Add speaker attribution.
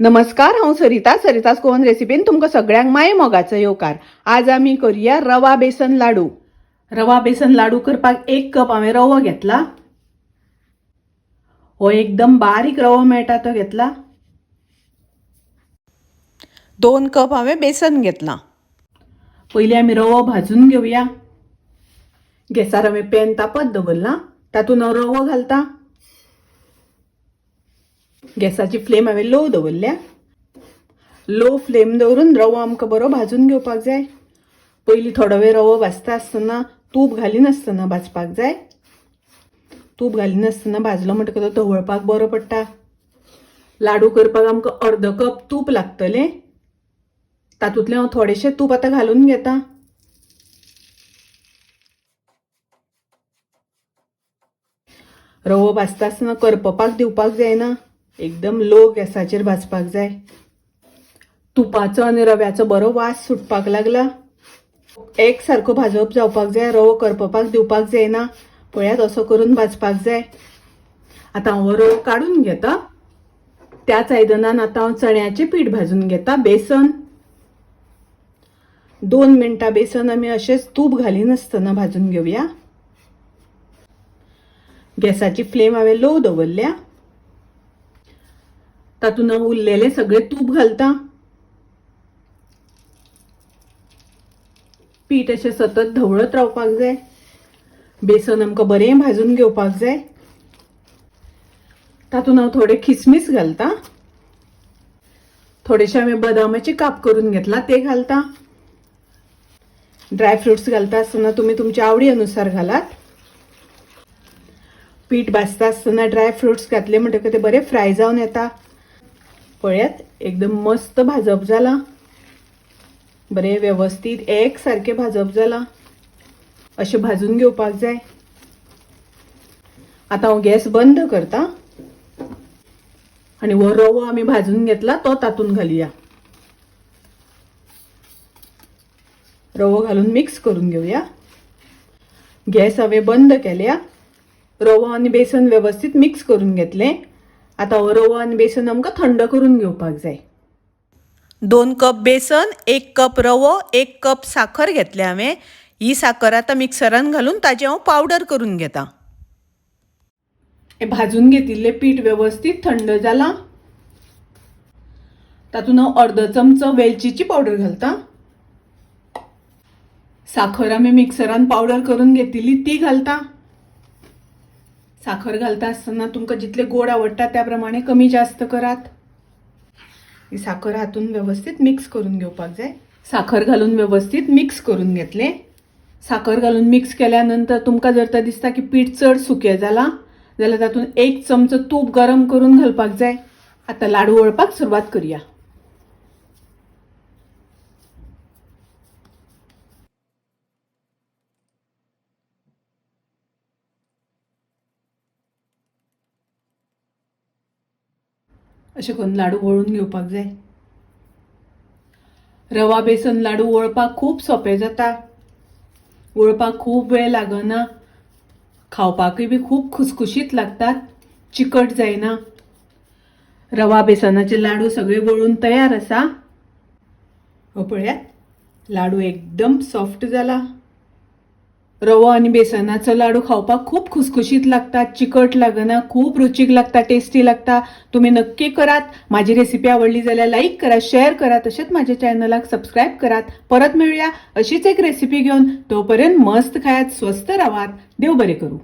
Speaker 1: नमस्कार, हांव सरितास कोवन रेसिपीन तुमकां सगळ्यांक माय मोगाचो येवकार। आज आमी करूया रवा बेसन लाडू। रवा बेसन लाडू करपाक 1 कप हांवें रवो घेतला। हो एकदम बारीक रवो मेळटा तो घेतला। 2 कप हांवें बेसन घेतला। पयलीं आमी रवो भाजून घेवया। गॅसार हांवें पॅन तापत दवरला, तातूंत हांव रवो घालता। गॅसाची फ्लेम हांवें लो दवरल्या। लो फ्लेम दवरून रवो आमकां बरो भाजून घेवपाक जाय। पयलीं थोडो वेळ रवो भाजता आसतना तूप घालिनासतना भाजपाक जाय। तूप घालिनासतना भाजलो म्हणटकच तो धवळपाक बरो पडटा। लाडू करपाक आमकां अर्द कप तूप लागतलें। तातूंतलें हांव थोडेशें तूप आतां घालून घेता। रवो भाजता आसतना करपपाक दिवपाक जायना, एकदम लो गॅसाचेर भाजपाक जाय। तुपाचो आनी रव्याचो बरो वास सुटपाक लागला। एक सारको भाजप जावपाक जाय, रवो करपपाक दिवपाक जायना। पळयात असो करून भाजपाक जाय। आतां हांव रवो काडून घेता। त्याच आयदनान आतां हांव चण्याचें पीठ भाजून घेता, बेसन। 2 मिनटां बेसन आमी अशेंच तूप घालिनासतना भाजून घेवया। गॅसाची फ्लेम हांवें लो दवरल्या। तातूंत हांव उरलेलें सगळें तूप घालता। पीठ अशें सतत धवळत रावपाक जाय। बेसन आमकां बरें भाजून घेवपाक जाय। तातूंत हांव थोडे खिसमीस घालता। थोडेशे हांवें बदामाचे काप करून घेतला, ते घालता। ड्राय फ्रुट्स घालता आसतना तुमी तुमच्या आवडी अनुसार घालात। पीठ भाजता आसतना ड्राय फ्रुट्स घातले म्हणटकच ते बरे फ्राय जावन येता। पळयात एकदम मस्त भाजप जाला। बरे व्यवस्थित एक सारखे भाजप जाला। अशें भाजून घेवपाक जाय। आतां हांव गॅस बंद करता आनी हो रवो आमी भाजून घेतला तो तातूंत घालुया। रवो घालून मिक्स करून घेवया। गॅस हांवें बंद केल्या। रवो आनी बेसन व्यवस्थित मिक्स करून घेतलें। आतां हो रवो आनी बेसन आमकां थंड करून घेवपाक जाय। 2 कप बेसन, 1 कप रवो, 1 कप साखर घेतले हांवें। ही साखर आतां मिक्सरान घालून ताची हांव पावडर करून घेता। हे भाजून घेतिल्लें पीठ व्यवस्थित थंड जाला। तातूंत हांव अर्द चमचो वेलचीची पावडर घालता। साखर आमी मिक्सरान पावडर करून घेतिल्ली ती घालता। साखर घालता आसतना तुमकां जितले गोड आवडटा त्या प्रमाणे कमी जास्त करात। ही साखर हातून व्यवस्थित मिक्स करून घेवपाक जाय। साखर घालून व्यवस्थित मिक्स करून घेतले। साखर घालून मिक्स केल्यानंतर तुमकां जर तर दिसता की पीठ चड सुकें जाला जाल्यार तातूंत 1 चमचो तूप गरम करून घालपाक जाय। आतां लाडू वळपाक सुरवात करूया। अशें करून लाडू वळून घेवपाक जाय। रवा बेसन लाडू वळपाक खूब सोंपें जाता। वळपाक खूब वेळ लागना। खावपाकूय बी खूब खुसखुशीत लागतात, चिकट जायना। रवा बेसनाचे लाडू सगळे वळून तयार आसा। हो पळयात लाडू एकदम सॉफ्ट जाला। रवो आनी बेसनाचो लाडू खावपाक खूब खुसखुशीत लागतात, चिकट लागना, खूब रुचीक लागता, टेस्टी लागता। तुम्ही नक्की करात। माझी रेसिपी आवडली जाल्यार लाईक करा, शेअर करा, तसेच माझ्या चॅनलाक सबस्क्राईब करात। परत मिळूया अशीच एक रेसिपी घेऊन। तोपर्यंत मस्त खायात, स्वस्त राहात। देव बरे करू।